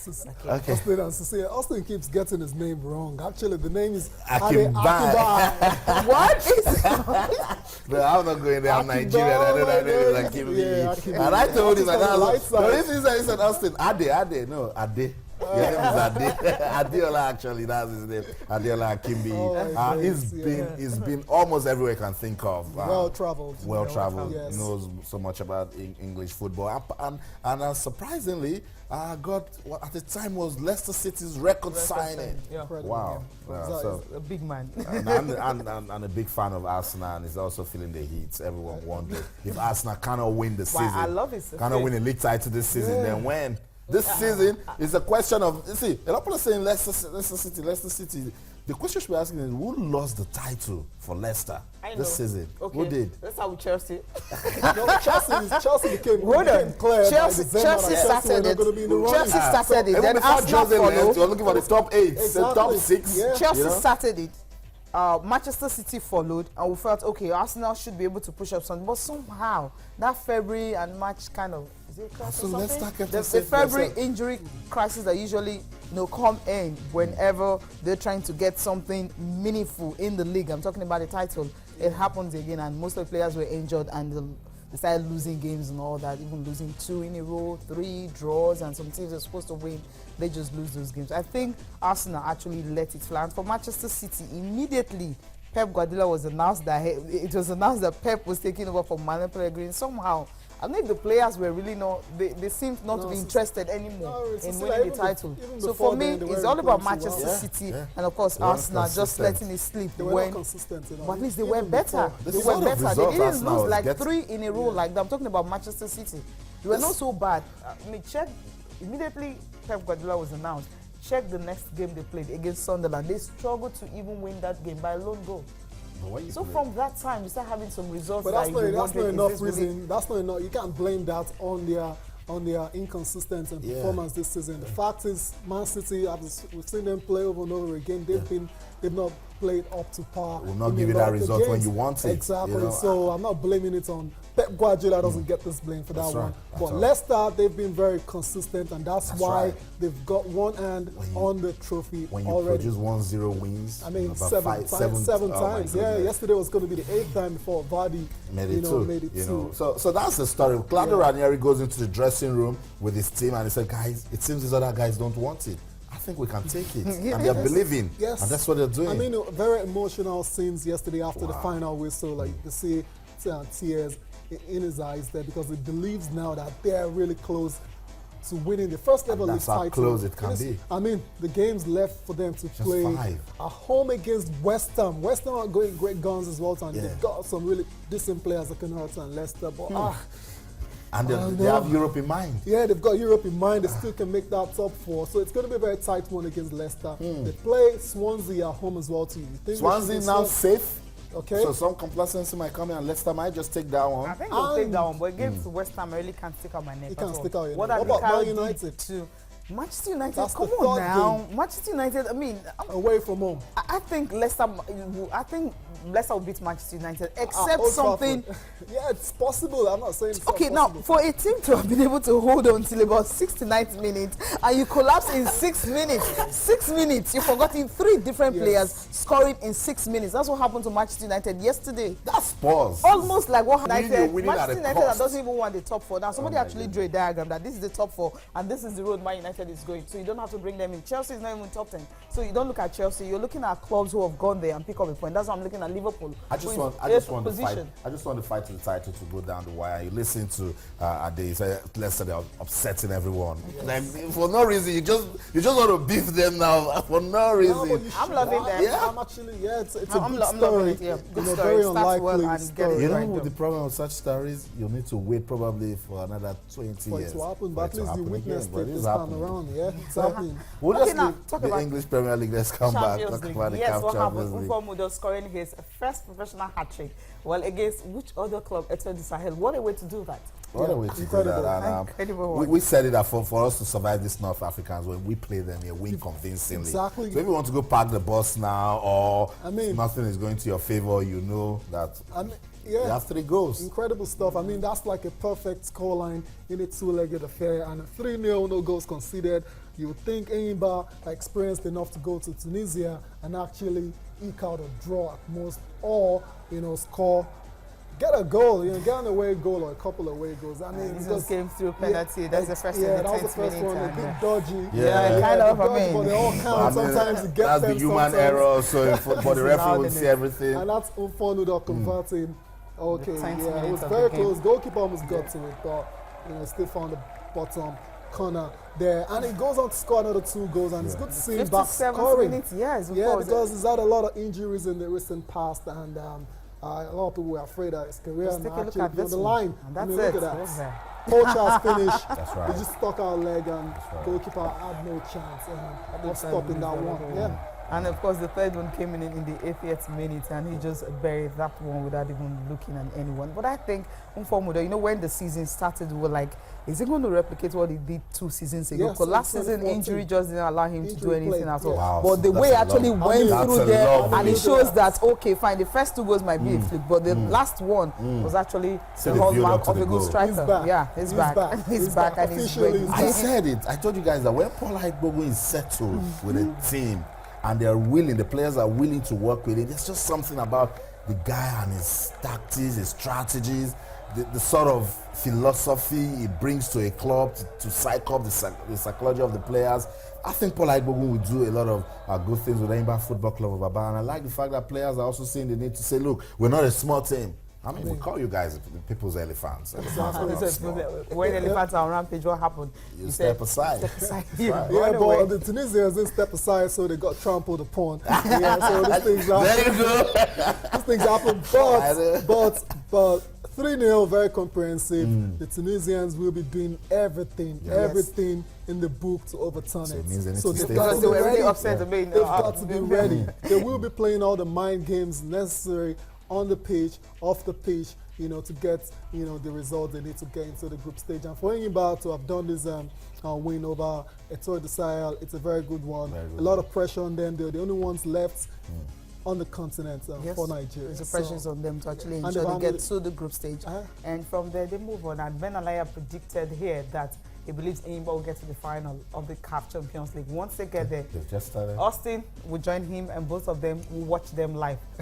Okay. Austin and Cecilia. Austin keeps getting his name wrong. Actually, the name is Akimba. What is No, I'm not going there. I'm Nigerian. I don't know it's Akimba. And I told him that. No, if he said Austin, Ade. No, Ade. Your name is Ade. Adeola, actually, that's his name. Adeola Akimbi. He's been almost everywhere you can think of. Well traveled. Yes. Knows so much about English football. And surprisingly, got what at the time was Leicester City's record signing. Yeah. Wow. So a big man. and a big fan of Arsenal, and he's also feeling the heat. Everyone wondered if Arsenal cannot win the season. I love it. Cannot win a league title this season, then when? This season is a question of, you see, a lot of people are saying Leicester City. The question should be asking is, who lost the title for Leicester this season? Okay. Who did? Let's start with Chelsea. Chelsea became clear. Chelsea started it. Chelsea started it. Then Arsenal followed. You're looking for the top 8, Exactly. the top 6. Yeah. Chelsea started it. Manchester City followed, and we felt, okay, Arsenal should be able to push up something. But somehow, that February and March kind of, is it crisis or something? The February injury crisis that usually come in whenever they're trying to get something meaningful in the league. I'm talking about the title. It happens again, and most of the players were injured, and they started losing games and all that, even losing 2 in a row, 3 draws, and some teams are supposed to win. They just lose those games. I think Arsenal actually let it fly. And for Manchester City, immediately Pep Guardiola was announced that Pep was taking over from Manuel Pellegrini. Somehow, I think the players were really they seemed not to be interested anymore in winning the title. So for me, it's all about Manchester City and of course Arsenal just letting it slip. They were not consistent, but at least they were better. They didn't lose like 3 in a row like that. I'm talking about Manchester City. They were not so bad. Check immediately Pep Guardiola was announced. Check the next game they played against Sunderland. They struggled to even win that game by a lone goal. So from that time, you start having some results. But that's not enough reason. That's not enough. You can't blame that on their inconsistent performance this season. The fact is, Man City, we've seen them play over and over again. They've not played up to par. Will not give you that result when you want it. Exactly. So I'm not blaming it on Pep Guardiola. Doesn't get this blame for that one. But Leicester, they've been very consistent, and that's why they've got one hand on the trophy when you already. Produce 1-0 wins. I mean, seven times. Yeah, yesterday was going to be the 8th time before Vardy made it two. So that's the story. Claudio Ranieri goes into the dressing room with his team, and he said, "Guys, it seems these other guys don't want it. I think we can take it." And they're believing. Yes. And that's what they're doing. I mean, very emotional scenes yesterday after the final whistle. Like, you see tears in his eyes there, because he believes now that they're really close to winning the first ever league title. That's how close it can be. I mean, the game's left for them to play at home against West Ham. West Ham are going great guns as well, and they've got some really decent players that can hurt and Leicester. But and they have Europe in mind. Yeah, they've got Europe in mind. They still can make that top 4. So it's going to be a very tight one against Leicester. They play Swansea at home as well too. Swansea now safe. Okay. So some complacency might come in, and Leicester might just take that one. I think they'll take that one, but against West Ham, I really can't stick out my neck. You can't stick out your neck. What about Man United? Manchester United, That's come on now. Manchester United, I mean, away from home. I think Leicester will beat Manchester United, except something. Yeah, it's possible. I'm not saying it's okay. Now, for a team to have been able to hold on till about 69th minute, and you collapse in 6 minutes. 6 minutes. You forgot in 3 different players scoring in 6 minutes. That's what happened to Manchester United yesterday. That's Spurs. Almost like what Manchester United that doesn't even want the top 4. Now, somebody actually drew a diagram that this is the top 4, and this is the road Man United is going. So you don't have to bring them in. Chelsea is not even top 10. So you don't look at Chelsea. You're looking at clubs who have gone there and pick up a point. That's why I'm looking at Liverpool. I just want to fight to the title to go down the wire. You listen to Ade say Leicester, they're upsetting everyone. Like, for no reason. You just want to beef them now for no reason. I'm loving them. Yeah, I'm actually it's a good story. Loving it. Yeah, good story. Very Starts well and get it You know right the problem with such stories? You need to wait probably for another 20 years. For it to happen, but at least you witnessed it this time around. Yeah, it's happening. We'll just leave the English Premier League. Let's come back. Talk about the CAF Champions League. Mudo scoring his first professional hat-trick. Well, against which other club? Etoile du Sahel. What a way to do that. What a way to do that. And, we said it that for us to survive these North Africans, when we play them here, win convincingly. Exactly. So if you want to go park the bus now, or nothing is going to your favor, you know that. They have 3 goals. Incredible stuff. I mean, that's like a perfect scoreline in a 2-legged affair, and a 3-0, no goals conceded. You would think Enyimba are experienced enough to go to Tunisia and actually eke out a draw at most, or score, get a goal, get an away goal or a couple of away goals. I mean, it just came through penalty. That's the first in the 10th minute. Yeah, that was the first one. A bit dodgy. Kind of. But they all count. Sometimes you get that's them. the human error. So in football, the referee will see everything. And that's Unfonudo converting. Okay, it was very close. Goalkeeper almost got to it, but still found the bottom corner there, and he goes on to score another 2 goals, and it's good to see him back scoring. Minutes, because he's had a lot of injuries in the recent past, and a lot of people were afraid that his career might actually be on the line. That's look it. at that. Coach has finished. That's right. He just stuck out a leg, and goalkeeper had no chance of stopping that one. Yeah. And of course, the third one came in the 80th minute, and he just buried that one without even looking at anyone. But I think, Unfomudo, when the season started, we were like, is he going to replicate what he did 2 seasons ago? Because last season, injury just didn't allow him to do anything at all. Wow, but the way he actually went through there, and it shows that, okay, fine, the first 2 goals might be a fluke, but the last one was actually the hallmark of a good striker. He's back. He's back, and he's ready. I said it. I told you guys that when Paul Igbogu is settled with a team, and they're willing, the players are willing to work with it. There's just something about the guy and his tactics, his strategies, the sort of philosophy he brings to a club to psych up the psychology of the players. I think Paul Igbogu will do a lot of good things with Enyimba Football Club of Aba, and I like the fact that players are also seeing the need to say, look, we're not a small team. I mean, we call you guys people's elephants. When elephants are on rampage, what happened? You step aside. Yeah, but the Tunisians didn't step aside, so they got trampled upon. So these things happen. There you go. These things happen. But 3-0, very comprehensive. The Tunisians will be doing everything in the book to overturn it. So they've got to be ready. They've got to be ready. They will be playing all the mind games necessary on the pitch, off the pitch, to get, the result they need to get into the group stage. And for Enyimba to have done this win over Etoile du Sahel, it's a very good one. A lot of pressure on them. They're the only ones left on the continent for Nigeria. There's a pressure on them to actually ensure they get to the group stage. And from there, they move on. And Ben Alaya predicted here that he believes Enyimba will get to the final of the CAF Champions League. Once they get there, They've just started. Austin will join him, and both of them will watch them live.